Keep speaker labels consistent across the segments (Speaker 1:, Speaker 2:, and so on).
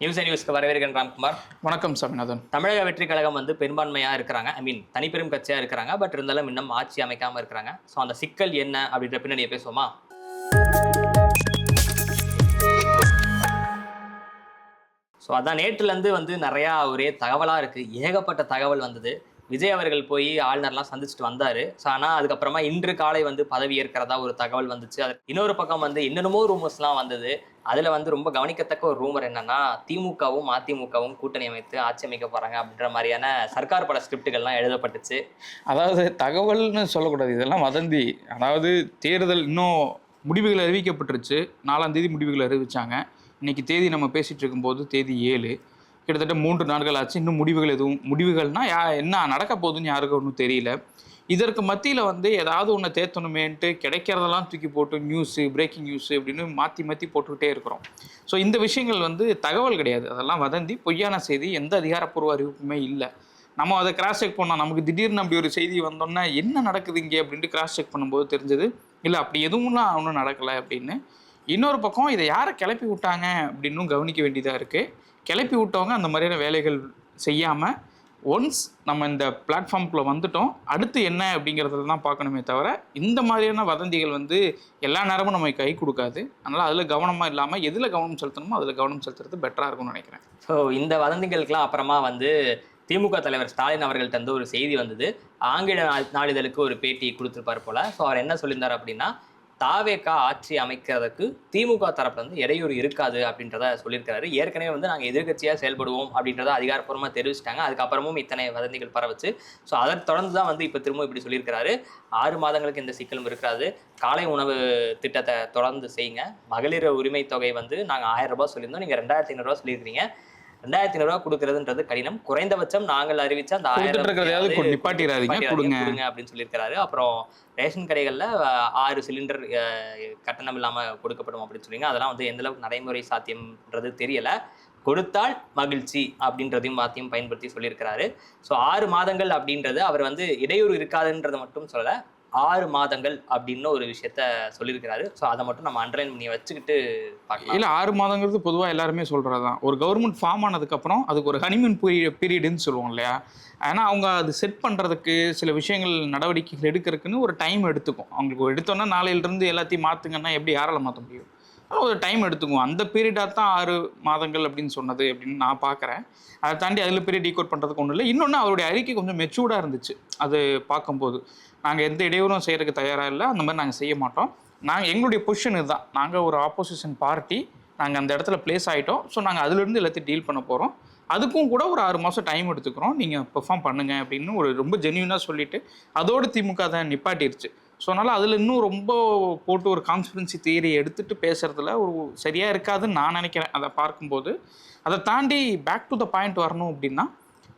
Speaker 1: News and நியூஸ்க்கு வரவேற்கிறேன் ராம்குமார்.
Speaker 2: வணக்கம் சாமிநாதன்.
Speaker 1: தமிழக வெற்றி கழகம் வந்து பெரும்பான்மையா இருக்கிறாங்க. தனிப்பெரும் கட்சியா இருக்கிறாங்க. பட் இருந்தாலும் இன்னும் ஆட்சி அமைக்காம இருக்கிறாங்க. ஸோ அந்த சிக்கல் என்ன அப்படின்ற பின்னணியை பேசுவோமா? ஸோ அதான் நேற்றுலேருந்து வந்து நிறையா ஒரே தகவலாக இருக்குது. ஏகப்பட்ட தகவல் வந்தது. விஜய் அவர்கள் போய் ஆளுநர்லாம் சந்திச்சுட்டு வந்தார். ஸோ ஆனால் அதுக்கப்புறமா இன்று காலை வந்து பதவி ஏற்கிறதா ஒரு தகவல் வந்துச்சு. அது இன்னொரு பக்கம் வந்து என்னென்னமோ ரூமர்ஸ்லாம் வந்தது. அதில் வந்து ரொம்ப கவனிக்கத்தக்க ஒரு ரூமர் என்னன்னா, திமுகவும் அதிமுகவும் கூட்டணி அமைத்து ஆட்சி அமைக்க போகிறாங்க அப்படின்ற மாதிரியான சர்க்கார் பட ஸ்கிரிப்டுகள்லாம் எழுதப்பட்டுச்சு.
Speaker 2: அதாவது தகவல்னு சொல்லக்கூடாது, இதெல்லாம் வதந்தி. அதாவது தேர்தல் இன்னும் முடிவுகள் அறிவிக்கப்பட்டுருச்சு. 4ஆம் தேதி முடிவுகள் அறிவிச்சாங்க. இன்னைக்கு தேதி நம்ம பேசிகிட்டு இருக்கும்போது தேதி 7. கிட்டத்தட்ட 3 நாட்கள் ஆச்சு. இன்னும் முடிவுகள்னா என்ன நடக்க போகுதுன்னு யாருக்கும் ஒன்றும் தெரியல. இதற்கு மத்தியில் வந்து ஏதாவது ஒன்று தேத்தணுமேன்ட்டு கிடைக்கிறதெல்லாம் தூக்கி போட்டு நியூஸு, பிரேக்கிங் நியூஸு அப்படின்னு மாற்றி போட்டுக்கிட்டே இருக்கிறோம். ஸோ இந்த விஷயங்கள் வந்து தகவல் கிடையாது, அதெல்லாம் வதந்தி, பொய்யான செய்தி. எந்த அதிகாரப்பூர்வ அறிவிப்புமே இல்லை. நம்ம அதை கிராஸ் செக் பண்ணோம். நமக்கு திடீர்னு அப்படி ஒரு செய்தி வந்தோன்னா என்ன நடக்குது இங்கே அப்படின்ட்டு கிராஸ் செக் பண்ணும்போது தெரிஞ்சது இல்லை, அப்படி எதுவும்லாம் ஒன்றும் நடக்கலை அப்படின்னு. இன்னொரு பக்கம் இதை யாரை கிளப்பி விட்டாங்க அப்படின்னும் கவனிக்க வேண்டியதாக இருக்குது. கிளப்பி விட்டவங்க அந்த மாதிரியான வேலைகள் செய்யாமல் ஒன்ஸ் நம்ம இந்த பிளாட்ஃபார்ம்குள்ளே வந்துட்டோம், அடுத்து என்ன அப்படிங்கிறதுல தான் பார்க்கணுமே தவிர இந்த மாதிரியான வதந்திகள் வந்து எல்லா நேரமும் நம்ம கை கொடுக்காது. அதனால் அதில் கவனமாக இல்லாமல் எதில் கவனம் செலுத்தணுமோ அதில் கவனம் செலுத்துறது பெட்டராக இருக்கும்னு நினைக்கிறேன்.
Speaker 1: ஸோ இந்த வதந்திகளுக்கெல்லாம் அப்புறமா வந்து திமுக தலைவர் ஸ்டாலின் அவர்கள்ட்ட வந்து ஒரு செய்தி வந்தது. ஆங்கில நாளிதழுக்கு ஒரு பேட்டி கொடுத்துருப்பார் போல. ஸோ அவர் என்ன சொல்லியிருந்தார் அப்படின்னா, தாவேகா ஆட்சி அமைக்கிறதுக்கு திமுக தரப்புல வந்து இடையூறு இருக்காது அப்படின்றத சொல்லியிருக்காரு. ஏற்கனவே வந்து நாங்கள் எதிர்கட்சியாக செயல்படுவோம் அப்படின்றத அதிகாரப்பூர்வமாக தெரிவிச்சிட்டாங்க. அதுக்கப்புறமும் இத்தனை வதந்திகள் பரவச்சு. ஸோ அதை தொடர்ந்து தான் வந்து இப்போ திரும்ப இப்படி சொல்லியிருக்கிறாரு. 6 மாதங்களுக்கு எந்த சிக்கலும் இருக்காது. காலை உணவு திட்டத்தை தொடர்ந்து செய்யுங்க. மகளிர் உரிமை தொகை வந்து நாங்கள் 1000 ரூபாய் சொல்லியிருந்தோம், நீங்கள் 2500 ரூபா சொல்லியிருக்கிறீங்க. 2500 ரூபா கொடுக்கறதுன்றது கடினம். குறைந்தபட்சம் நாங்கள் அறிவிச்ச அந்த 1000
Speaker 2: நிப்பாட்டிடாதீங்க
Speaker 1: அப்படின்னு சொல்லியிருக்கிறாரு. அப்புறம் ரேஷன் கடைகளில் 6 சிலிண்டர் கட்டணம் இல்லாமல் கொடுக்கப்படும் அப்படின்னு சொல்லிங்க. அதெல்லாம் வந்து எந்த அளவுக்கு நடைமுறை சாத்தியம்ன்றது தெரியல. கொடுத்தால் மகிழ்ச்சி அப்படின்றதையும் மாற்றியும் பயன்படுத்தி சொல்லியிருக்கிறாரு. ஸோ 6 மாதங்கள் அப்படின்றது அவர் வந்து இடையூறு இருக்காதுன்றதை மட்டும் சொல்லலை, 6 மாதங்கள் அப்படின்னு ஒரு விஷயத்த சொல்லியிருக்கிறாரு. ஸோ அதை மட்டும் நம்ம அண்டர்லைன் பண்ணி வச்சுக்கிட்டு பார்க்கலாம்.
Speaker 2: இல்லை, 6 மாதங்கிறது பொதுவாக எல்லாருமே சொல்கிறது தான். ஒரு கவர்மெண்ட் ஃபார்ம் ஆனதுக்கப்புறம் அதுக்கு ஒரு ஹனிமூன் பீரியடுன்னு சொல்லுவோம் இல்லையா. ஆனால் அவங்க அது செட் பண்ணுறதுக்கு சில விஷயங்கள் நடவடிக்கைகள் எடுக்கிறதுக்குன்னு ஒரு டைம் எடுத்துக்கும். அவங்களுக்கு எடுத்தோன்னா நாளையிலிருந்து எல்லாத்தையும் மாற்றுங்கன்னா எப்படி யாரால் மாற்ற முடியும்? ஒரு டைம் எடுத்துக்கும். அந்த பீரியடாக தான் 6 மாதங்கள் அப்படின்னு சொன்னது அப்படின்னு நான் பார்க்குறேன். அதை தாண்டி அதில் பெரிய டீகோட் பண்ணுறதுக்கு ஒன்றும் இல்லை. இன்னொன்று, அவருடைய அறிக்கை கொஞ்சம் மெச்சூர்டாக இருந்துச்சு. அது பார்க்கும்போது நாங்கள் எந்த இடையூறும் செய்கிறதுக்கு தயாராக இல்லை, அந்த மாதிரி நாங்கள் செய்ய மாட்டோம். எங்களுடைய பொசிஷன் இதுதான். நாங்கள் ஒரு ஆப்போசிஷன் பார்ட்டி, நாங்கள் அந்த இடத்துல பிளேஸ் ஆகிட்டோம். ஸோ நாங்கள் அதிலிருந்து எல்லாத்தையும் டீல் பண்ண போகிறோம். அதுக்கும் கூட ஒரு 6 மாதம் டைம் எடுத்துக்கிறோம், நீங்கள் பெர்ஃபார்ம் பண்ணுங்கள் அப்படின்னு ஒரு ரொம்ப ஜென்யூனாக சொல்லிவிட்டு அதோடு திமுக தான் நிப்பாட்டிருச்சு. ஸோ அதனால் அதில் இன்னும் ரொம்ப போட்டு ஒரு கான்ஸ்பிரன்சி தியரியை எடுத்துகிட்டு பேசுகிறதுல ஒரு சரியாக இருக்காதுன்னு நான் நினைக்கிறேன். அதை பார்க்கும்போது அதை தாண்டி பேக் டு த பாயிண்ட் வரணும் அப்படின்னா,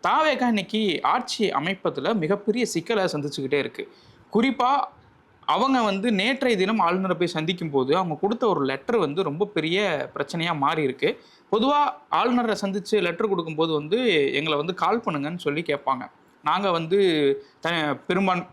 Speaker 2: தாவேகா இன்னைக்கு ஆட்சி அமைப்பதில் மிகப்பெரிய சிக்கலை சந்திச்சுக்கிட்டே இருக்குது. குறிப்பாக அவங்க வந்து நேற்றைய தினம் ஆளுநரை போய் சந்திக்கும் போது அவங்க கொடுத்த ஒரு லெட்டர் வந்து ரொம்ப பெரிய பிரச்சனையாக மாறி இருக்கு. பொதுவாக ஆளுநரை சந்தித்து லெட்டர் கொடுக்கும்போது வந்து எங்களை வந்து கால் பண்ணுங்கன்னு சொல்லி கேட்பாங்க. நாங்கள் வந்து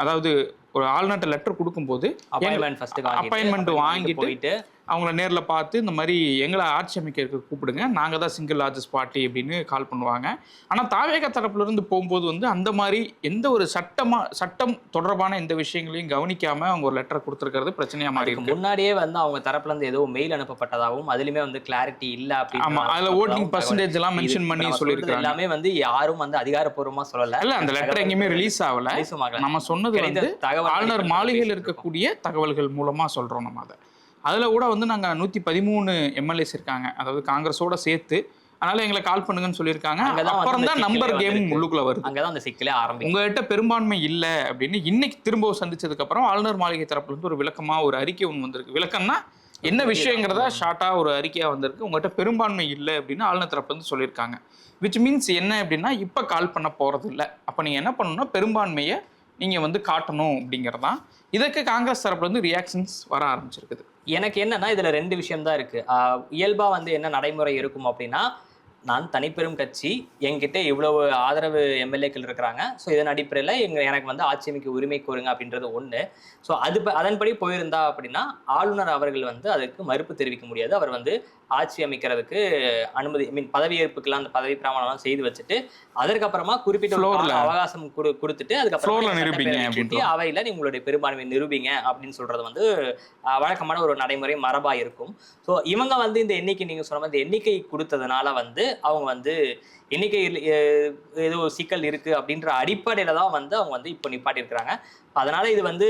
Speaker 2: அதாவது ஒரு ஆளுநர்கிட்ட லெட்டர் கொடுக்கும்போது அப்பாயின்மெண்ட் வாங்கிட்டு அவங்கள நேரில் பார்த்து இந்த மாதிரி எங்களை ஆட்சி அமைக்க கூப்பிடுங்க, நாங்கள் தான் சிங்கிள் லார்ஜஸ்ட் பார்ட்டி அப்படின்னு கால் பண்ணுவாங்க. ஆனால் தாவேகா தரப்புலேருந்து போகும்போது வந்து அந்த மாதிரி எந்த ஒரு சட்டம் தொடர்பான எந்த விஷயங்களையும் கவனிக்காமல் அவங்க ஒரு லெட்டர் கொடுத்துருக்கிறது பிரச்சனையாக மாறி இருக்கு.
Speaker 1: முன்னாடியே வந்து அவங்க தரப்புலேருந்து ஏதோ மெயில் அனுப்பப்பட்டதாகவும் அதுலேயுமே வந்து கிளாரிட்டி இல்லை அப்படின்னு.
Speaker 2: ஆமாம், அதில் ஓட்டிங் பர்சன்டேஜ் எல்லாம் மென்ஷன் பண்ணி சொல்லியிருக்காங்க.
Speaker 1: எல்லாமே வந்து யாரும் வந்து அதிகாரப்பூர்வமாக சொல்லலை.
Speaker 2: இல்லை, அந்த லெட்டர் எங்கேயுமே ரிலீஸ் ஆகலை. நம்ம சொன்னது வந்து ஆளுநர் மாளிகையில் இருக்கக்கூடிய தகவல்கள் மூலமாக சொல்கிறோம். நம்ம அதில் கூட வந்து நாங்கள் 113 எம்எல்ஏஸ் இருக்காங்க, அதாவது காங்கிரஸோட சேர்த்து. அதனால் எங்களை கால் பண்ணுங்கன்னு சொல்லியிருக்காங்க. அப்புறம் தான் நம்பர் கேம் உள்ளுக்குள்ளே வருது.
Speaker 1: அங்கே தான் அந்த சிக்கலே ஆரம்பிக்கும்.
Speaker 2: உங்கள்கிட்ட பெரும்பான்மை இல்லை அப்படின்னு இன்னைக்கு திரும்ப சந்திச்சதுக்கப்புறம் ஆளுநர் மாளிகை தரப்புலேருந்து ஒரு விளக்கமாக ஒரு அறிக்கை ஒன்று வந்திருக்கு. விளக்கம்னா என்ன விஷயங்கிறதா ஷார்ட்டாக ஒரு அறிக்கையாக வந்திருக்கு. உங்கள்கிட்ட பெரும்பான்மை இல்லை அப்படின்னு ஆளுநர் தரப்புலேருந்து சொல்லியிருக்காங்க. விச் மீன்ஸ் என்ன அப்படின்னா, இப்போ கால் பண்ண போகிறது இல்லை. அப்போ நீங்கள் என்ன பண்ணணும்னா பெரும்பான்மையை நீங்கள் வந்து காட்டணும் அப்படிங்கிறதான். இதற்கு காங்கிரஸ் தரப்புல வந்து ரியாக்ஷன்ஸ் வர ஆரம்பிச்சிருக்குது.
Speaker 1: எனக்கு என்னன்னா இதில் 2 விஷயம் தான் இருக்குது. இயல்பாக வந்து என்ன நடைமுறை இருக்கும் அப்படின்னா, நான் தனிப்பெரும் கட்சி, என்கிட்ட இவ்வளவு ஆதரவு எம்எல்ஏக்கள் இருக்கிறாங்க. ஸோ இதன் அடிப்படையில் எனக்கு வந்து ஆட்சி அமைக்க உரிமை கோருங்க அப்படின்றது ஒன்று. ஸோ அதன்படி போயிருந்தா அப்படின்னா ஆளுநர் அவர்கள் வந்து அதுக்கு மறுப்பு தெரிவிக்க முடியாது. அவர் வந்து ஆட்சி அமைக்கிறதுக்கு அனுமதி பதவியேற்புக்கெல்லாம் அந்த பதவி பிரமாணம் செய்து வச்சுட்டு அதற்கப்புறமா குறிப்பிட்ட ஒரு கால அவகாசம் கொடுத்துட்டு அதுக்கப்புறம் அவையில உங்களுடைய பெரும்பான்மை நிரூபிங்க அப்படின்னு சொல்றது வந்து வழக்கமான ஒரு நடைமுறை மரபா இருக்கும். ஸோ இவங்க வந்து இந்த எண்ணிக்கை நீங்க சொன்ன மாதிரி எண்ணிக்கை கொடுத்ததுனால வந்து அவங்க வந்து எண்ணிக்கையில் ஏதோ சிக்கல் இருக்கு அப்படின்ற அடிப்படையில தான் வந்து அவங்க வந்து இப்போ நிப்பாட்டியிருக்கிறாங்க. அதனால இது வந்து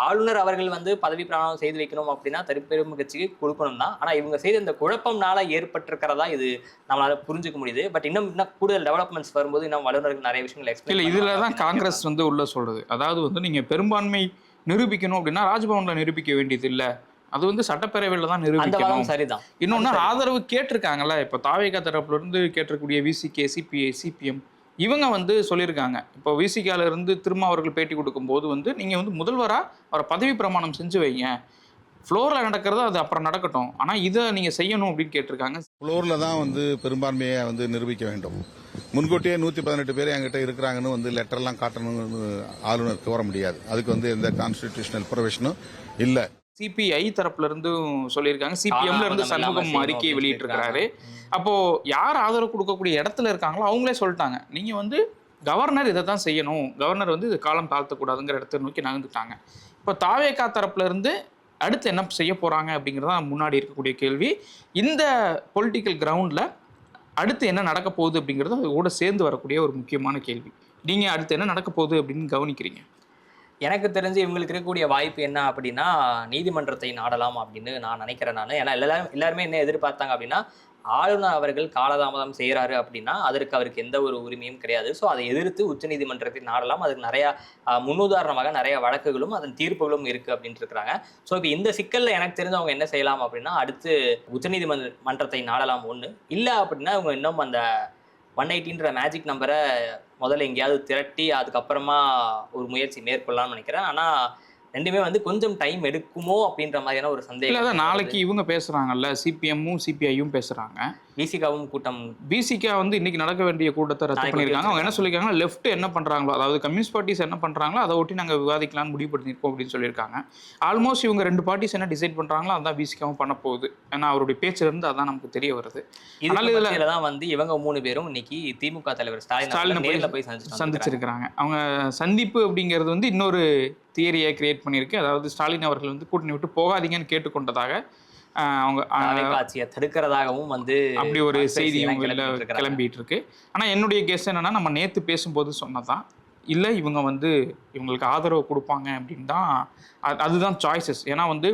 Speaker 1: ஆளுநர் அவர்கள் வந்து பதவி பிரமாணம் செய்து வைக்கணும் அப்படின்னா தனிப்பெரும் கட்சிக்கு கொடுக்கணும் தான். ஆனா இவங்க செய்த இந்த குழப்பம்னால ஏற்பட்டிருக்கிறதா இது நம்மளால புரிஞ்சுக்க முடியுது. பட் இன்னும் கூடுதல் டெவலப்மெண்ட்ஸ் வரும்போது இன்னும் வல்லுநர்கள் நிறைய விஷயங்கள் எக்ஸ்பிளைன்
Speaker 2: இதுல தான் காங்கிரஸ் வந்து உள்ள சொல்றது. அதாவது வந்து நீங்க பெரும்பான்மை நிரூபிக்கணும் அப்படின்னா ராஜ்பவன்ல நிரூபிக்க வேண்டியது இல்லை, அது வந்து சட்டப்பேரவையில் தான் நிரூபிக்கணும்.
Speaker 1: சரிதான்.
Speaker 2: இன்னொன்னு ஆதரவு கேட்டிருக்காங்கல்ல, இப்போ தாவேகா தரப்புல இருந்து கேட்டிருக்கக்கூடிய விசிகே, சிபிஐ, சிபிஎம் இவங்க வந்து சொல்லியிருக்காங்க. இப்போ விசிகால இருந்து திரும்ப அவர்கள் பேட்டி கொடுக்கும்போது வந்து நீங்க வந்து முதல்வரா அவரை பதவி பிரமாணம் செஞ்சு வைங்க, ஃப்ளோர்ல நடக்கிறது அது அப்புறம் நடக்கட்டும், ஆனா இதை நீங்க செய்யணும் அப்படின்னு கேட்டிருக்காங்க.
Speaker 3: ஃப்ளோர்ல தான் வந்து பெரும்பான்மையை வந்து நிரூபிக்க வேண்டும். முன்கூட்டியே 118 பேர் என்கிட்ட இருக்கிறாங்கன்னு வந்து லெட்டர்லாம் காட்டணும்னு ஆளுநர் கோர முடியாது. அதுக்கு வந்து எந்த கான்ஸ்டிடியூஷனல் ப்ரொவிஷனும் இல்லை.
Speaker 2: சிபிஐ தரப்புல இருந்து சொல்லியிருக்காங்க, சிபிஎம்ல இருந்து சண்முகம் அறிக்கையை வெளியிட்டிருக்கிறாரு. அப்போ யார் ஆதரவு கொடுக்கக்கூடிய இடத்துல இருக்காங்களோ அவங்களே சொல்லிட்டாங்க, நீங்க வந்து கவர்னர் இதை தான் செய்யணும், கவர்னர் வந்து இது காலம் தாழ்த்தக்கூடாதுங்கிற இடத்தை நோக்கி நகர்ந்துட்டாங்க. இப்போ தாவேகா தரப்புல இருந்து அடுத்து என்ன செய்ய போறாங்க அப்படிங்கிறதா முன்னாடி இருக்கக்கூடிய கேள்வி. இந்த பொலிட்டிக்கல் கிரவுண்ட்ல அடுத்து என்ன நடக்க போகுது அப்படிங்கிறது அது கூட சேர்ந்து வரக்கூடிய ஒரு முக்கியமான கேள்வி. நீங்க அடுத்து என்ன நடக்க போகுது அப்படின்னு கவனிக்கிறீங்க?
Speaker 1: எனக்கு தெரிஞ்சு இவங்களுக்கு இருக்கக்கூடிய வாய்ப்பு என்ன அப்படின்னா நீதிமன்றத்தை நாடலாம் அப்படின்னு நான் நினைக்கிறேன். ஏன்னா எல்லாருமே என்ன எதிர்பார்த்தாங்க அப்படின்னா ஆளுநர் அவர்கள் காலதாமதம் செய்கிறாரு அப்படின்னா அதற்கு அவருக்கு எந்த ஒரு உரிமையும் கிடையாது. ஸோ அதை எதிர்த்து உச்சநீதிமன்றத்தை நாடலாம். அதுக்கு நிறையா முன்னுதாரணமாக நிறைய வழக்குகளும் அதன் தீர்ப்புகளும் இருக்குது அப்படின்ட்டு இருக்கிறாங்க. ஸோ இப்போ இந்த சிக்கலில் எனக்கு தெரிஞ்சவங்க என்ன செய்யலாம் அப்படின்னா அடுத்து உச்சநீதிமன்றத்தை நாடலாம் ஒன்று, இல்லை அப்படின்னா இவங்க இன்னும் அந்த 180ன்ற மேஜிக் நம்பரை முதல்ல எங்கேயாவது திரட்டி அதுக்கப்புறமா ஒரு முயற்சி மேற்கொள்ளலாம்னு நினைக்கிறேன். ஆனால் ரெண்டுமே வந்து கொஞ்சம் டைம் எடுக்குமோ அப்படின்ற மாதிரியான ஒரு சந்தேகம்.
Speaker 2: நாளைக்கு இவங்க பேசுறாங்கல்ல, சிபிஎம்மும் சிபிஐயும் பேசுறாங்க,
Speaker 1: பிசிகாவும் கூட்டம்.
Speaker 2: பிசிகா வந்து இன்னைக்கு நடக்க வேண்டிய கூட்டத்தை ரத்து பண்ணியிருக்காங்க. அவங்க என்ன சொல்லியிருக்காங்க, லெஃப்ட் என்ன பண்றாங்களோ, அதாவது கம்யூனிஸ்ட் பார்ட்டிஸ் என்ன பண்றாங்களோ அதை ஒட்டி நாங்கள் விவாதிக்கலாம்னு முடிவு பண்ணியிருக்கோம் அப்படின்னு சொல்லியிருக்காங்க. ஆல்மோஸ்ட் இவங்க 2 பார்ட்டிஸ் என்ன டிசைட் பண்றாங்களோ அதான் பிசிகாவும் பண்ண போகுது. ஏன்னா அவருடைய பேச்சுல இருந்து அதான் நமக்கு தெரிய வருது.
Speaker 1: இதுல தான் வந்து இவங்க 3 பேரும் இன்னைக்கு திமுக தலைவர் ஸ்டாலின் நேர்ல போய்
Speaker 2: சந்திச்சிருக்கிறாங்க. அவங்க சந்திப்பு அப்படிங்கிறது வந்து இன்னொரு தியரியை கிரியேட் பண்ணியிருக்கு. அதாவது ஸ்டாலின் அவர்கள் வந்து கூட்டணி விட்டு போகாதீங்கன்னு கேட்டுக்கொண்டதாக அவங்க
Speaker 1: ஆட்சியை தடுக்கிறதாகவும் வந்து
Speaker 2: அப்படி ஒரு செய்தியும் கிளம்பிட்டு இருக்கு. ஆனால் என்னுடைய கெஸ் என்னன்னா, நம்ம நேற்று பேசும்போது சொன்னதான், இல்லை இவங்க வந்து இவங்களுக்கு ஆதரவு கொடுப்பாங்க அப்படின்னு தான், அதுதான் சாய்ஸஸ். ஏன்னா வந்து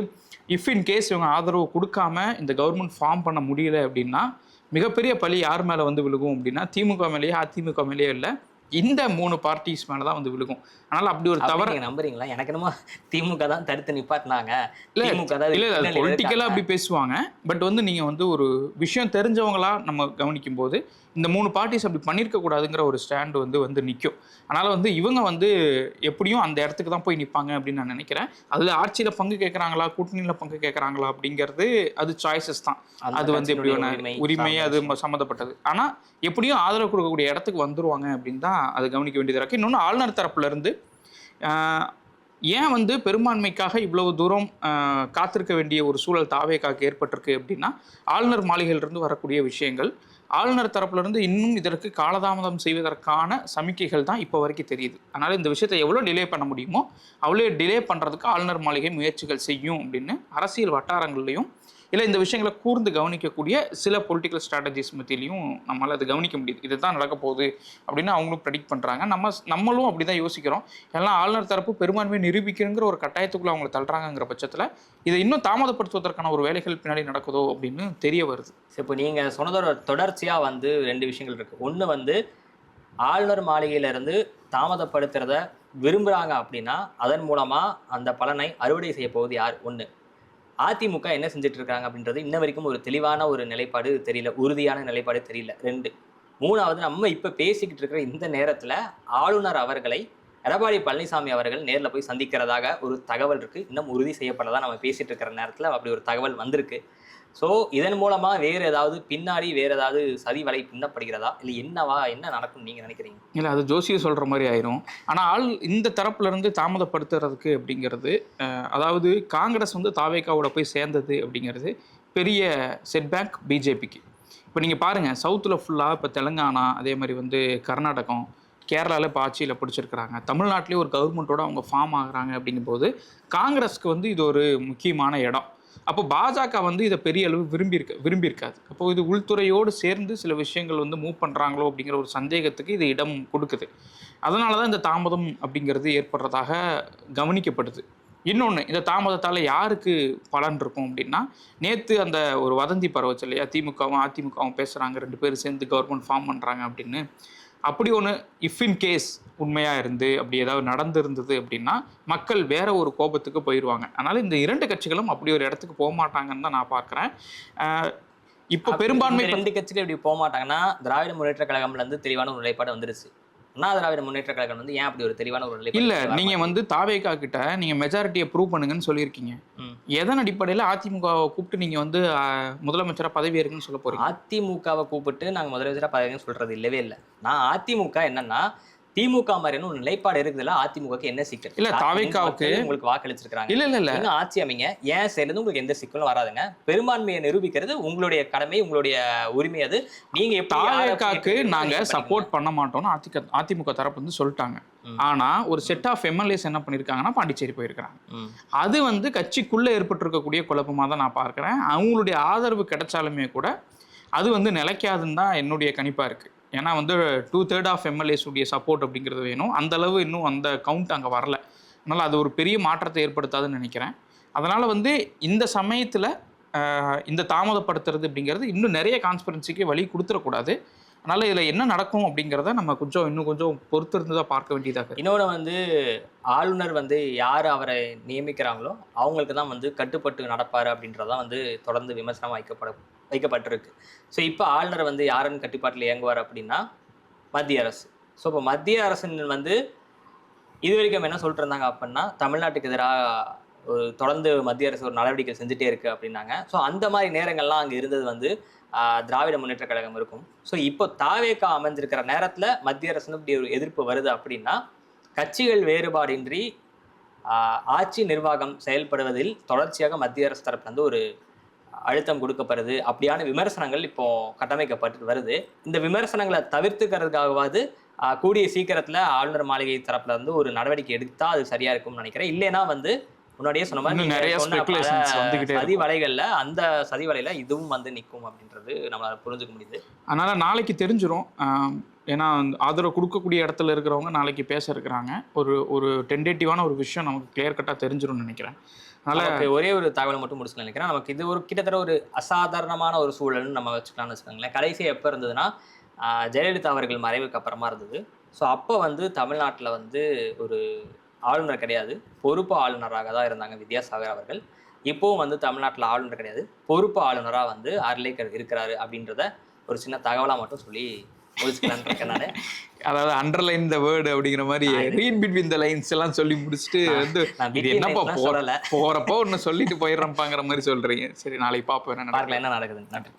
Speaker 2: இஃப் இன் கேஸ் இவங்க ஆதரவு கொடுக்காம இந்த கவர்மெண்ட் ஃபார்ம் பண்ண முடியல அப்படின்னா மிகப்பெரிய பழி யார் மேலே வந்து விழுகும் அப்படின்னா திமுக மேலேயே அதிமுக மேலேயே இல்லை, இந்த 3 பார்ட்டிஸ் மேலே தான் வந்து விழுகும். அதனால அப்படி ஒரு தவறு
Speaker 1: நம்புறீங்களா? எனக்கு என்னமோ திமுக தான் தடுத்து நிப்பாட்டினாங்க.
Speaker 2: இல்லை பொலிட்டிக்கலாக அப்படி பேசுவாங்க. பட் வந்து நீங்கள் வந்து ஒரு விஷயம் தெரிஞ்சவங்களா நம்ம கவனிக்கும் போது இந்த 3 பார்ட்டிஸ் அப்படி பண்ணியிருக்க கூடாதுங்கிற ஒரு ஸ்டாண்டு வந்து நிற்கும். அதனால் வந்து இவங்க வந்து எப்படியும் அந்த இடத்துக்கு தான் போய் நிற்பாங்க அப்படின்னு நான் நினைக்கிறேன். அதில் ஆட்சியில் பங்கு கேட்குறாங்களா, கூட்டணியில் பங்கு கேட்குறாங்களா அப்படிங்கிறது அது சாய்ஸஸ் தான். அது வந்து எப்படி உரிமையே அது சம்மந்தப்பட்டது. ஆனால் எப்படியும் ஆதரவு கொடுக்கக்கூடிய இடத்துக்கு வந்துருவாங்க அப்படின்னு தான் அது கவனிக்க வேண்டியதாக இருக்குது. இன்னொன்று ஆளுநர் தரப்புல இருந்து ஏன் வந்து பெரும்பான்மைக்காக இவ்வளவு தூரம் காத்திருக்க வேண்டிய ஒரு சூழல் தாவேகாக்கு ஏற்பட்டிருக்கு அப்படின்னா ஆளுநர் மாளிகையிலிருந்து வரக்கூடிய விஷயங்கள், ஆளுநர் தரப்புலேருந்து இன்னும் இதற்கு காலதாமதம் செய்வதற்கான சமிக்கைகள் தான் இப்போ வரைக்கும் தெரியுது. அதனால் இந்த விஷயத்தை எவ்வளோ டிலே பண்ண முடியுமோ அவ்வளோ டிலே பண்ணுறதுக்கு ஆளுநர் மாளிகை முயற்சிகள் செய்யும் அப்படின்னு அரசியல் வட்டாரங்கள்லையும் இல்லை இந்த விஷயங்களை கூர்ந்து கவனிக்கக்கூடிய சில பொலிட்டிக்கல் ஸ்ட்ராட்டஜிஸ் மத்தியிலையும் நம்மளால் அது கவனிக்க முடியுது. இதுதான் நடக்க போகுது அப்படின்னு அவங்களும் ப்ரெடிக்ட் பண்ணுறாங்க. நம்மளும் அப்படி தான் யோசிக்கிறோம். எல்லாம் ஆளுநர் தரப்பு பெரும்பான்மையை நிரூபிக்கிறங்கிற ஒரு கட்டாயத்துக்குள்ளே அவங்களை தள்ளுறாங்கிற பட்சத்தில் இதை இன்னும் தாமதப்படுத்துவதற்கான ஒரு வேலைகள் பின்னாடி நடக்குதோ அப்படின்னு தெரிய வருது.
Speaker 1: இப்போ நீங்கள் சொன்னதோட தொடர்ச்சியாக வந்து 2 விஷயங்கள் இருக்குது. ஒன்று வந்து ஆளுநர் மாளிகையிலேருந்து தாமதப்படுத்துறத விரும்புகிறாங்க அப்படின்னா அதன் மூலமாக அந்த பலனை அறுவடை செய்ய போகுது யார்? ஒன்று. அதிமுக என்ன செஞ்சுட்டு இருக்காங்க அப்படின்றது இன்ன வரைக்கும் ஒரு தெளிவான ஒரு நிலைப்பாடு தெரியல, உறுதியான நிலைப்பாடு தெரியல. 2. 3வது, நம்ம இப்போ பேசிக்கிட்டு இருக்கிற இந்த நேரத்தில் ஆளுநர் அவர்களை எடப்பாடி பழனிசாமி அவர்கள் நேரில் போய் சந்திக்கிறதாக ஒரு தகவல் இருக்குது. இன்னும் உறுதி செய்யப்படதான் நம்ம பேசிகிட்டு இருக்கிற நேரத்தில் அப்படி ஒரு தகவல் வந்திருக்கு. ஸோ இதன் மூலமா வேறு ஏதாவது பின்னாடி வேறு ஏதாவது சதி வலை பின்னப்படுகிறதா இல்லை என்ன நடக்கும்னு நீங்கள் நினைக்கிறீங்க?
Speaker 2: இல்லை, அது ஜோசியை சொல்கிற மாதிரி ஆயிரும். ஆனால் இந்த தரப்புலேருந்து தாமதப்படுத்துறதுக்கு அப்படிங்கிறது, அதாவது காங்கிரஸ் வந்து தாவேக்காவோட போய் சேர்ந்தது அப்படிங்கிறது பெரிய செட்பேக் பிஜேபிக்கு. இப்போ நீங்கள் பாருங்கள், சவுத்தில் ஃபுல்லாக இப்போ தெலுங்கானா, அதே மாதிரி வந்து கர்நாடகம், கேரளாவில் இப்போ ஆட்சியில் பிடிச்சிருக்கிறாங்க. தமிழ்நாட்டிலே ஒரு கவர்மெண்ட்டோட அவங்க ஃபார்ம் ஆகுறாங்க அப்படிங்கும்போது காங்கிரஸ்க்கு வந்து இது ஒரு முக்கியமான இடம். அப்போ பாஜக வந்து இதை பெரிய அளவு விரும்பியிருக்காது. அப்போ இது உள்துறையோடு சேர்ந்து சில விஷயங்கள் வந்து மூவ் பண்ணுறாங்களோ அப்படிங்கிற ஒரு சந்தேகத்துக்கு இது இடம் கொடுக்குது. அதனால தான் இந்த தாமதம் அப்படிங்கிறது ஏற்படுறதாக கவனிக்கப்படுது. இன்னொன்று, இந்த தாமதத்தால் யாருக்கு பலன் இருக்கும் அப்படின்னா, நேற்று அந்த ஒரு வதந்தி பரவச்சு இல்லையா, திமுகவும் அதிமுகவும் பேசுகிறாங்க, 2 பேரும் சேர்ந்து கவர்மெண்ட் ஃபார்ம் பண்ணுறாங்க அப்படின்னு. அப்படி ஒன்று இஃப் இன் கேஸ் உண்மையாக இருந்து அப்படி ஏதாவது நடந்திருந்தது அப்படின்னா மக்கள் வேற ஒரு கோபத்துக்கு போயிடுவாங்க. அதனால் இந்த 2 கட்சிகளும் அப்படி ஒரு இடத்துக்கு போக மாட்டாங்கன்னு தான் நான் பார்க்குறேன். இப்போ பெரும்பான்மை
Speaker 1: 2 கட்சிகள் இப்படி போக மாட்டாங்கன்னா, திராவிட முன்னேற்ற கழகம்லேருந்து தெளிவான ஒரு நிலைப்பாடு வந்துருச்சு. அண்ணா திராவிட முன்னேற்ற கழகம் வந்து ஏன் அப்படி ஒரு தெளிவான ஒரு நிலைப்பாடு?
Speaker 2: இல்லை, நீங்கள் வந்து தாவேகா கிட்ட நீங்கள் மெஜாரிட்டியை ப்ரூவ் பண்ணுங்கன்னு சொல்லியிருக்கீங்க. எதன் அடிப்படையில் அதிமுகவை கூப்பிட்டு நீங்கள் வந்து முதலமைச்சராக பதவி ஏறுங்கன்னு சொல்ல போறீங்க?
Speaker 1: அதிமுகவை கூப்பிட்டு நாங்கள் முதலமைச்சராக பதவின்னு சொல்றது இல்லவே இல்லை. நான் அதிமுக என்னன்னா, திமுக மாதிரியான ஒரு நிலைப்பாடு இருக்குதுல்ல, அதிமுகவுக்கு என்ன சிக்கல்?
Speaker 2: இல்ல, தாவேகாவுக்கு
Speaker 1: உங்களுக்கு வாக்களிச்சிருக்காங்க.
Speaker 2: இல்ல
Speaker 1: ஆட்சி அமைங்க, ஏன் சேர்ந்து உங்களுக்கு எந்த சிக்கலும் வராதுங்க. பெரும்பான்மையை நிரூபிக்கிறது உங்களுடைய கடமை, உங்களுடைய உரிமை. அது நீங்க
Speaker 2: தாவேகாவுக்கு நாங்க சப்போர்ட் பண்ண மாட்டோம்னு அதிமுக தரப்பு வந்து சொல்லிட்டாங்க. ஆனா ஒரு செட் ஆஃப் எம்எல்ஏஸ் என்ன பண்ணிருக்காங்கன்னா பாண்டிச்சேரி போயிருக்காங்க. அது வந்து கட்சிக்குள்ள ஏற்பட்டிருக்கக்கூடிய குழப்பமா தான் நான் பார்க்கிறேன். அவங்களுடைய ஆதரவு கிடைச்சாலுமே கூட அது வந்து நிலைக்காதுன்னு தான் என்னுடைய கணிப்பா இருக்கு. ஏன்னா வந்து 2/3 ஆஃப் எம்எல்ஏஸ் உடைய சப்போர்ட் அப்படிங்கிறது வேணும். அந்த அளவு இன்னும் அந்த கவுண்ட் அங்கே வரல. அதனால் அது ஒரு பெரிய மாற்றத்தை ஏற்படுத்தாதுன்னு நினைக்கிறேன். அதனால் வந்து இந்த சமயத்தில் இந்த தாமதப்படுத்துறது அப்படிங்கிறது இன்னும் நிறைய கான்ஸ்பிரன்சிக்கு வழி கொடுத்துடக்கூடாது. அதனால் இதில் என்ன நடக்கும் அப்படிங்கிறத நம்ம இன்னும் கொஞ்சம் பொறுத்திருந்து தான் பார்க்க வேண்டியதாக.
Speaker 1: இன்னொன்று வந்து ஆளுநர் வந்து யார் அவரை நியமிக்கிறாங்களோ அவங்களுக்கு தான் வந்து கட்டுப்பட்டு நடப்பார் அப்படின்றதான் வந்து தொடர்ந்து விமர்சனம் வைக்கப்பட்டிருக்கு. ஸோ இப்போ ஆளுநர் வந்து யாருன்னு கட்டுப்பாட்டில் இயங்குவார் அப்படின்னா மத்திய அரசு. ஸோ இப்போ மத்திய அரசின் வந்து இது வரைக்கும் என்ன சொல்லிட்டு இருந்தாங்க அப்படின்னா, தமிழ்நாட்டுக்கு எதிராக ஒரு தொடர்ந்து மத்திய அரசு ஒரு நடவடிக்கை செஞ்சுட்டே இருக்கு அப்படின்னாங்க. ஸோ அந்த மாதிரி நேரங்கள்லாம் அங்கே இருந்தது வந்து திராவிட முன்னேற்ற கழகம் இருக்கும். ஸோ இப்போ தாவேகா அமைஞ்சிருக்கிற நேரத்தில் மத்திய அரசு இப்படி ஒரு எதிர்ப்பு வருது அப்படின்னா, கட்சிகள் வேறுபாடின்றி ஆட்சி நிர்வாகம் செயல்படுவதில் தொடர்ச்சியாக மத்திய அரசு தரப்புல இருந்து ஒரு அழுத்தம் கொடுக்கப்படுது. அப்படியான விமர்சனங்கள் இப்போ கட்டமைக்கப்பட்டு வருது. இந்த விமர்சனங்களை தவிர்த்துக்கிறதுக்காகவாது கூடிய சீக்கிரத்தில் ஆளுநர் மாளிகை தரப்புல இருந்து ஒரு நடவடிக்கை எடுத்தா அது சரியா இருக்கும்னு நினைக்கிறேன். இல்லைன்னா வந்து முன்னாடியே சொன்ன மாதிரி சதி வலைகள்ல அந்த சதி வலையில இதுவும் வந்து நிற்கும் அப்படின்றது நம்மளால புரிஞ்சுக்க முடியுது.
Speaker 2: அதனால நாளைக்கு தெரிஞ்சிடும். ஏன்னா ஆதரவு கொடுக்கக்கூடிய இடத்துல இருக்கிறவங்க நாளைக்கு பேச இருக்கிறாங்க. ஒரு டென்டேட்டிவான ஒரு விஷயம் நமக்கு கிளியர் கட்டாக தெரிஞ்சிடும்னு நினைக்கிறேன்.
Speaker 1: அதனால ஒரே ஒரு தகவலை மட்டும் முடிச்சுக்கலாம் நினைக்கிறேன். நமக்கு இது ஒரு கிட்டத்தட்ட ஒரு அசாதாரணமான ஒரு சூழல்னு நம்ம வச்சுக்கலாம்னு வச்சுக்கோங்களேன். கடைசியாக எப்போ இருந்ததுன்னா, ஜெயலலிதா அவர்கள் மறைவுக்கு அப்புறமா இருந்தது. ஸோ அப்போ வந்து தமிழ்நாட்டில் வந்து ஒரு ஆளுநர் கிடையாது, பொறுப்பு ஆளுநராக தான் இருந்தாங்க வித்யாசாகர் அவர்கள். இப்போவும் வந்து தமிழ்நாட்டில் ஆளுநர் கிடையாது, பொறுப்பு ஆளுநராக வந்து அர்லேக்கர் இருக்கிறாரு அப்படின்றத ஒரு சின்ன தகவலாக மட்டும் சொல்லி முடிச்சுக்கலான்னு இருக்கேன் நான்.
Speaker 2: அதாவது அண்டர்லைன் த வேர்டு அப்படிங்கிற மாதிரி ரீட் பிட்வீன் த லைன்ஸ் எல்லாம் சொல்லி முடிச்சுட்டு வந்து என்னப்பா போறப்போ ஒன்று சொல்லிட்டு போயிடுறப்பாங்கிற மாதிரி சொல்றீங்க. சரி, நாளைக்கு பார்ப்போம் என்ன நடக்குதுன்னு.
Speaker 1: என்ன நடக்குதுன்னு. நன்றி.